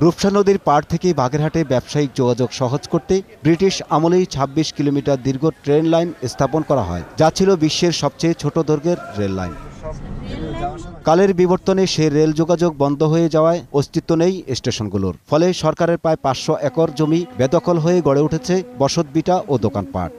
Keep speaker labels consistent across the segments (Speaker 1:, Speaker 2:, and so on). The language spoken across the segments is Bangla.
Speaker 1: রূপসা নদীর পাড় থেকে বাগেরহাটে ব্যবসায়িক যোগাযোগ সহজ করতে ব্রিটিশ আমলেই ২৬ কিলোমিটার দীর্ঘ ট্রেন লাইন স্থাপন করা হয়, যা ছিল বিশ্বের সবচেয়ে ছোট দৈর্ঘ্যের রেল লাইন। কালের বিবর্তনে সেই রেল যোগাযোগ বন্ধ হয়ে যাওয়ায় অস্তিত্ব নেই স্টেশনগুলোর। ফলে সরকারের প্রায় ৫০০ একর জমি বেদখল হয়ে গড়ে উঠেছে বসতভিটা ও দোকানপাট।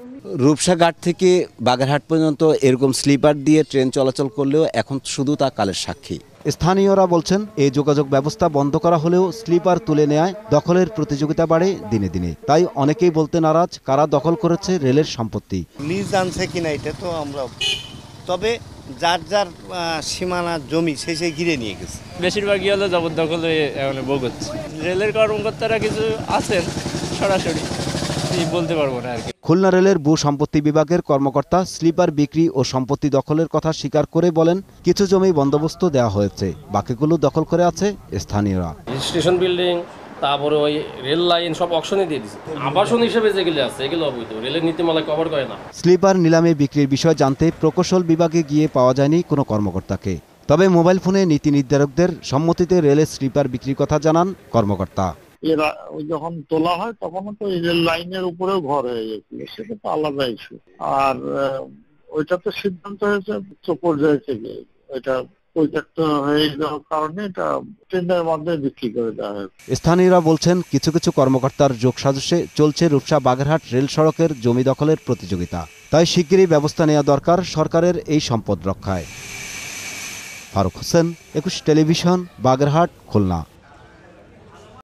Speaker 2: রূপসা ঘাট থেকে বাগেরহাট পর্যন্ত এরকম স্লিপার দিয়ে ট্রেন চলাচল করলেও এখন শুধু তা কালের সাক্ষী।
Speaker 1: স্থানীয়রা বলছেন, এই যোগাযোগ ব্যবস্থা বন্ধ করা হলেও স্লিপার তুলে নেয়ায় দখলের প্রতিযোগিতা বাড়ে দিনে দিনে। তাই অনেকেই বলতে নারাজ কারা দখল করেছে রেলের সম্পত্তি।
Speaker 3: লিজ আনছে কিনা এটা তো আমরা, তবে যার যার সীমানা জমি সেই ঘিরে নিয়ে গেছে।
Speaker 4: বেশিরভাগই হলো জবরদখল হয়ে এখন ভোগ হচ্ছে। রেলের কর্মকর্তারা কিছু আছেন, সরাসরি বলতে পারবো না আর কি।
Speaker 1: খুলনা রেলের ভূ সম্পত্তি বিভাগের কর্মকর্তা স্লিপার বিক্রি ও সম্পত্তি দখলের কথা স্বীকার করে বলেন, কিছু জমি বন্দোবস্ত দেওয়া হয়েছে, বাকিগুলো দখল করে আছে স্থানীয়রা।
Speaker 5: স্টেশন বিল্ডিং, তারপরে ওই রেল লাইন সব অকশনে দিয়ে দিচ্ছে। আবাসন হিসেবে যেগুলো আছে এগুলো অবৈধ, রেলের নীতিমালা কভার করে না।
Speaker 1: স্লিপার নিলামে বিক্রির বিষয় জানতে প্রকৌশল বিভাগে গিয়ে পাওয়া যায়নি কোনো কর্মকর্তাকে। তবে মোবাইল ফোনে নীতি নির্ধারকদের সম্মতিতে রেলের স্লিপার বিক্রির কথা জানান কর্মকর্তা।
Speaker 6: এরা যখন তোলা হয় তখন তো রেল লাইনের উপরেও ঘর হয়ে গেছিল, সেটা তো আলাদা ইস্যু। আর ওইটা তো সিদ্ধান্ত হয়েছে উচ্চ পর্যায়ে থেকে, এটা পরিত্যক্ত হয়ে যাওয়ার কারণে এটা ট্রেনের মধ্যে বিক্রি করে দেওয়া হয়েছে।
Speaker 1: স্থানীয়রা বলছেন, কিছু কিছু কর্মকর্তার যোগসাজশে চলছে রূপসা বাগেরহাট রেল সড়কের জমি দখলের প্রতিযোগিতা। তাই শিগগিরই ব্যবস্থা নেওয়া দরকার সরকারের এই সম্পদ রক্ষায়। ফারুক হোসেন, ২১ টেলিভিশন, বাগেরহাট, খুলনা।